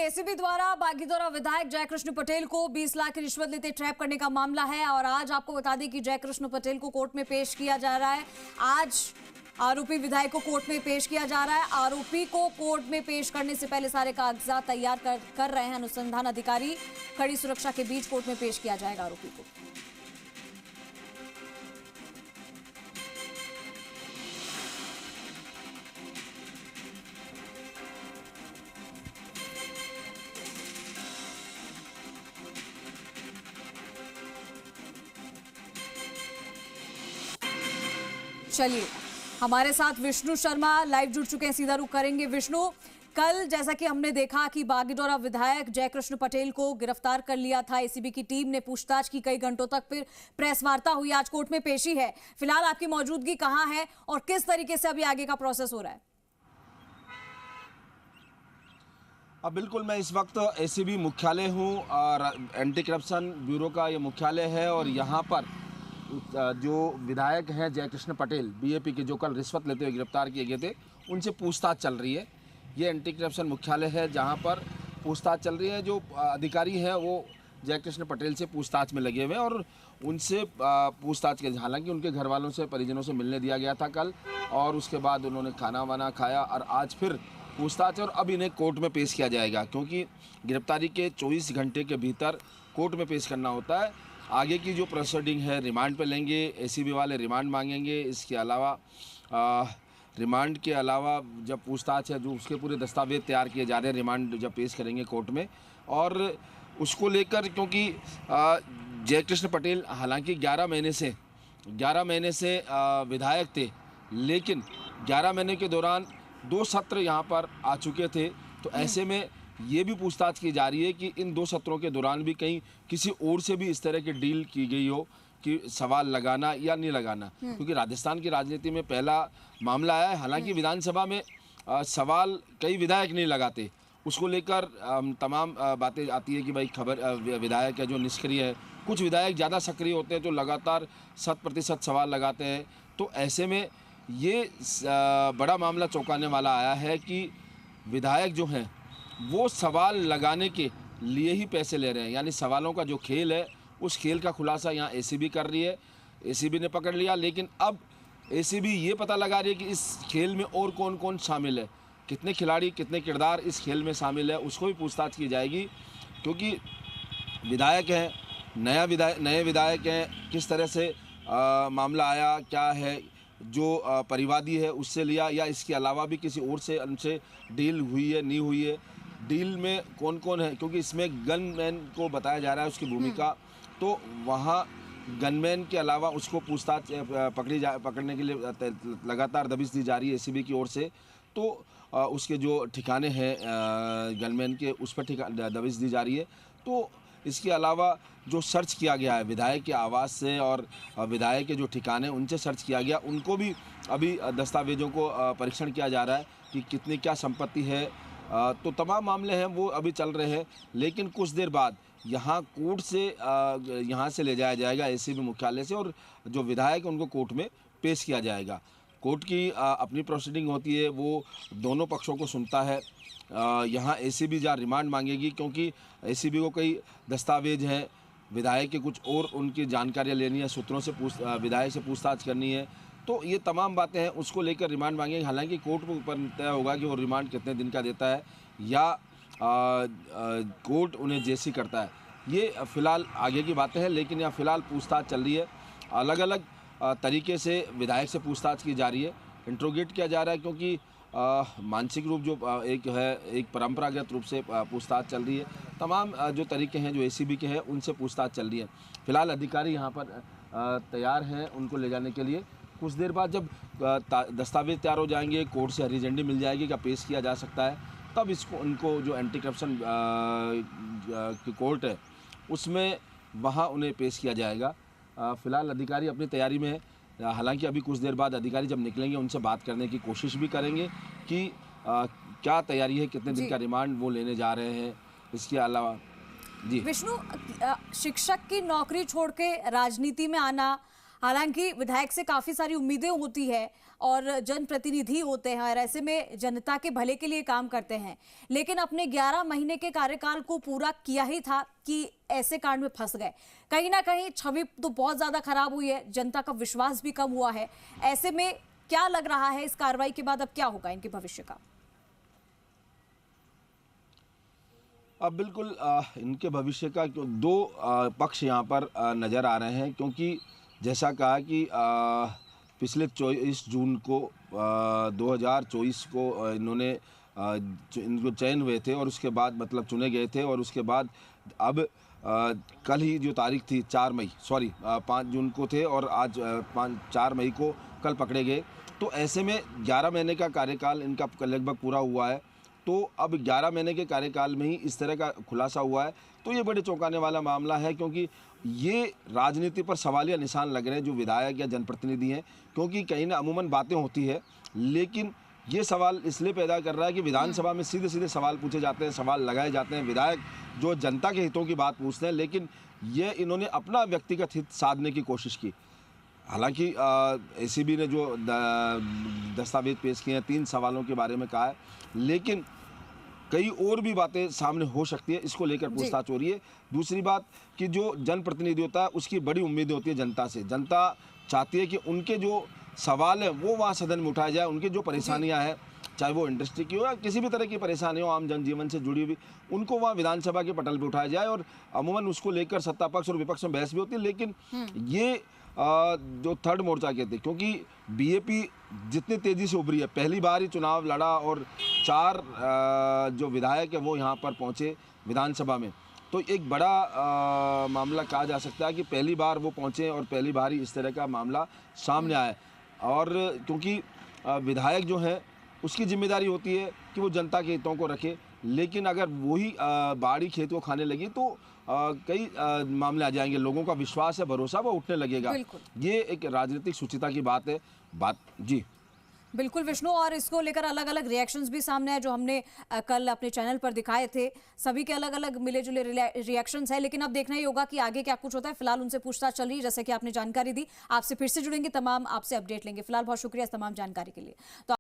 ACB द्वारा बागीदौरा विधायक जयकृष्ण पटेल को 20 लाख की रिश्वत लेते ट्रैप करने का मामला है और आज आपको बता दें कि जयकृष्ण पटेल को कोर्ट में पेश किया जा रहा है। आज आरोपी विधायक को कोर्ट में पेश किया जा रहा है। आरोपी को कोर्ट में पेश करने से पहले सारे कागजात तैयार कर रहे हैं अनुसंधान अधिकारी। कड़ी सुरक्षा के बीच कोर्ट में पेश किया जाएगा आरोपी को। चलिए, हमारे साथ विष्णु शर्मा लाइव जुड़ चुके हैं, सीधा रुख करेंगे। विष्णु, कल जैसा कि हमने देखा कि बागीदौरा विधायक जयकृष्ण पटेल को गिरफ्तार कर लिया था एसीबी की टीम ने, पूछताछ की कई घंटों तक, फिर प्रेस वार्ता हुई, आज कोर्ट में पेशी है। फिलहाल आपकी मौजूदगी कहां है और किस तरीके से अभी आगे का प्रोसेस हो रहा है? अब बिल्कुल, मैं इस वक्त एसीबी मुख्यालय हूं और एंटी करप्शन ब्यूरो का ये मुख्यालय है और यहाँ पर जो विधायक हैं जयकृष्ण पटेल बीएपी के, जो कल रिश्वत लेते हुए गिरफ्तार किए गए थे, उनसे पूछताछ चल रही है। ये एंटी करप्शन मुख्यालय है जहां पर पूछताछ चल रही है। जो अधिकारी हैं वो जयकृष्ण पटेल से पूछताछ में लगे हुए हैं और उनसे पूछताछ के, हालांकि उनके घर वालों से, परिजनों से मिलने दिया गया था कल और उसके बाद उन्होंने खाना वाना खाया और आज फिर पूछताछ, और अब इन्हें कोर्ट में पेश किया जाएगा क्योंकि गिरफ्तारी के 24 घंटे के भीतर कोर्ट में पेश करना होता है। आगे की जो प्रोसीडिंग है रिमांड पे लेंगे, एसीबी वाले रिमांड मांगेंगे। इसके अलावा रिमांड के अलावा जब पूछताछ है जो उसके पूरे दस्तावेज तैयार किए जा रहे हैं, रिमांड जब पेश करेंगे कोर्ट में, और उसको लेकर क्योंकि जयकृष्ण पटेल हालांकि 11 महीने से विधायक थे, लेकिन 11 महीने के दौरान 2 सत्र यहाँ पर आ चुके थे, तो ऐसे में ये भी पूछताछ की जा रही है कि इन 2 सत्रों के दौरान भी कहीं किसी और से भी इस तरह की डील की गई हो कि सवाल लगाना या नहीं लगाना, क्योंकि राजस्थान की राजनीति में पहला मामला आया है। हालांकि विधानसभा में सवाल कई विधायक नहीं लगाते, उसको लेकर तमाम बातें आती है कि भाई विधायक है जो निष्क्रिय है, कुछ विधायक ज़्यादा सक्रिय होते हैं जो लगातार 100% सवाल लगाते हैं। तो ऐसे में ये बड़ा मामला चौंकाने वाला आया है कि विधायक जो हैं वो सवाल लगाने के लिए ही पैसे ले रहे हैं, यानी सवालों का जो खेल है उस खेल का खुलासा यहाँ एसीबी कर रही है। एसीबी ने पकड़ लिया, लेकिन अब एसीबी ये पता लगा रही है कि इस खेल में और कौन कौन शामिल है, कितने खिलाड़ी, कितने किरदार इस खेल में शामिल है, उसको भी पूछताछ की जाएगी। क्योंकि विधायक हैं, नए विधायक हैं, किस तरह से मामला आया, क्या है, जो परिवादी है उससे लिया या इसके अलावा भी किसी और से उनसे डील हुई है, नहीं हुई है, डील में कौन कौन है, क्योंकि इसमें गनमैन को बताया जा रहा है उसकी भूमिका, तो वहाँ गनमैन के अलावा उसको पूछताछ पकड़ने के लिए लगातार दबिश दी जा रही है एसीबी की ओर से। तो उसके जो ठिकाने हैं गनमैन के, उस पर दबिश दी जा रही है। तो इसके अलावा जो सर्च किया गया है विधायक के आवास से और विधायक के जो ठिकाने उनसे सर्च किया गया, उनको भी अभी दस्तावेजों को परीक्षण किया जा रहा है कि कितनी क्या संपत्ति है। तो तमाम मामले हैं वो अभी चल रहे हैं, लेकिन कुछ देर बाद यहाँ कोर्ट से यहाँ से ले जाया जाएगा एसीबी मुख्यालय से और जो विधायक उनको कोर्ट में पेश किया जाएगा। कोर्ट की अपनी प्रोसीडिंग होती है, वो दोनों पक्षों को सुनता है। यहाँ एसीबी जहाँ रिमांड मांगेगी क्योंकि एसीबी को कई दस्तावेज हैं, विधायक के कुछ और उनकी जानकारियाँ लेनी है, सूत्रों से विधायक से पूछताछ करनी है, तो ये तमाम बातें हैं, उसको लेकर रिमांड मांगेंगे। हालांकि कोर्ट को ऊपर तय होगा कि वो रिमांड कितने दिन का देता है या कोर्ट उन्हें जैसी करता है, ये फ़िलहाल आगे की बातें हैं। लेकिन यहाँ फ़िलहाल पूछताछ चल रही है, अलग अलग तरीके से विधायक से पूछताछ की जा रही है, इंट्रोगेट किया जा रहा है, क्योंकि मानसिक रूप जो एक परंपरागत रूप से पूछताछ चल रही है। तमाम जो तरीके हैं जो एसीबी के हैं उनसे पूछताछ चल रही है। फिलहाल अधिकारी यहाँ पर तैयार हैं उनको ले जाने के लिए। कुछ देर बाद जब दस्तावेज तैयार हो जाएंगे, कोर्ट से हरी झंडी मिल जाएगी क्या पेश किया जा सकता है, तब उनको जो एंटी करप्शन की कोर्ट है उसमें वहाँ उन्हें पेश किया जाएगा। फ़िलहाल अधिकारी अपनी तैयारी में है। हालांकि अभी कुछ देर बाद अधिकारी जब निकलेंगे उनसे बात करने की कोशिश भी करेंगे कि क्या तैयारी है, कितने दिन का रिमांड वो लेने जा रहे हैं। इसके अलावा जी विष्णु, शिक्षक की नौकरी छोड़ के राजनीति में आना, हालांकि विधायक से काफी सारी उम्मीदें होती है और जनप्रतिनिधि होते हैं और ऐसे में जनता के भले के लिए काम करते हैं, लेकिन अपने 11 महीने के कार्यकाल को पूरा किया ही था कि ऐसे कांड में फंस गए। कहीं ना कहीं छवि तो बहुत ज्यादा खराब हुई है, जनता का विश्वास भी कम हुआ है। ऐसे में क्या लग रहा है इस कार्रवाई के बाद अब क्या होगा इनके भविष्य का? अब बिल्कुल इनके भविष्य का दो पक्ष यहाँ पर नज़र आ रहे हैं, क्योंकि जैसा कहा कि पिछले 24 जून को 2024 को इन्होंने इनको चयन हुए थे और उसके बाद मतलब चुने गए थे, और उसके बाद अब कल ही जो तारीख थी 5 जून को थे और आज 4 मई को कल पकड़े गए। तो ऐसे में 11 महीने का कार्यकाल इनका लगभग पूरा हुआ है। तो अब 11 महीने के कार्यकाल में ही इस तरह का खुलासा हुआ है, तो ये बड़े चौंकाने वाला मामला है, क्योंकि ये राजनीति पर सवालिया निशान लग रहे हैं जो विधायक या जनप्रतिनिधि हैं, क्योंकि कहीं ना अमूमन बातें होती है, लेकिन ये सवाल इसलिए पैदा कर रहा है कि विधानसभा में सीधे सीधे सवाल पूछे जाते हैं, सवाल लगाए जाते हैं, विधायक जो जनता के हितों की बात पूछते हैं, लेकिन ये इन्होंने अपना व्यक्तिगत हित साधने की कोशिश की। हालांकि एसीबी ने जो दस्तावेज पेश किए हैं 3 सवालों के बारे में कहा है, लेकिन कई और भी बातें सामने हो सकती है, इसको लेकर पूछताछ हो रही है। दूसरी बात कि जो जनप्रतिनिधि होता है उसकी बड़ी उम्मीदें होती है जनता से। जनता चाहती है कि उनके जो सवाल हैं वो वहाँ सदन में उठाए जाए, उनकी जो परेशानियाँ हैं, चाहे वो इंडस्ट्री की हो या किसी भी तरह की परेशानी हो, आम जनजीवन से जुड़ी हुई, उनको वहाँ विधानसभा के पटल पर उठाया जाए, और अमूमन उसको लेकर सत्ता पक्ष और विपक्ष में बहस भी होती है। लेकिन ये जो थर्ड मोर्चा कहते हैं, क्योंकि बीएपी जितनी तेज़ी से उभरी है, पहली बार ही चुनाव लड़ा और 4 जो विधायक है वो यहाँ पर पहुँचे विधानसभा में, तो एक बड़ा मामला कहा जा सकता है कि पहली बार वो पहुँचे और पहली बार ही इस तरह का मामला सामने आया। और क्योंकि विधायक जो है उसकी जिम्मेदारी होती है कि वो जनता के हितों को रखे, लेकिन अगर वही बाड़ी खेत को खाने लगी तो कई मामले आ जाएंगे, लोगों का विश्वास है, भरोसा वो उठने लगेगा। ये एक राजनीतिक शुचिता की बात है। जी बिल्कुल विष्णु, और इसको लेकर अलग अलग रिएक्शंस भी सामने आए जो हमने कल अपने चैनल पर दिखाए थे। सभी के अलग अलग मिले जुले रिएक्शंस हैं, लेकिन अब देखना ही होगा कि आगे क्या कुछ होता है। फिलहाल उनसे पूछताछ चल रही है, जैसे कि आपने जानकारी दी। आपसे फिर से जुड़ेंगे, तमाम आपसे अपडेट लेंगे। फिलहाल बहुत शुक्रिया इस तमाम जानकारी के लिए। तो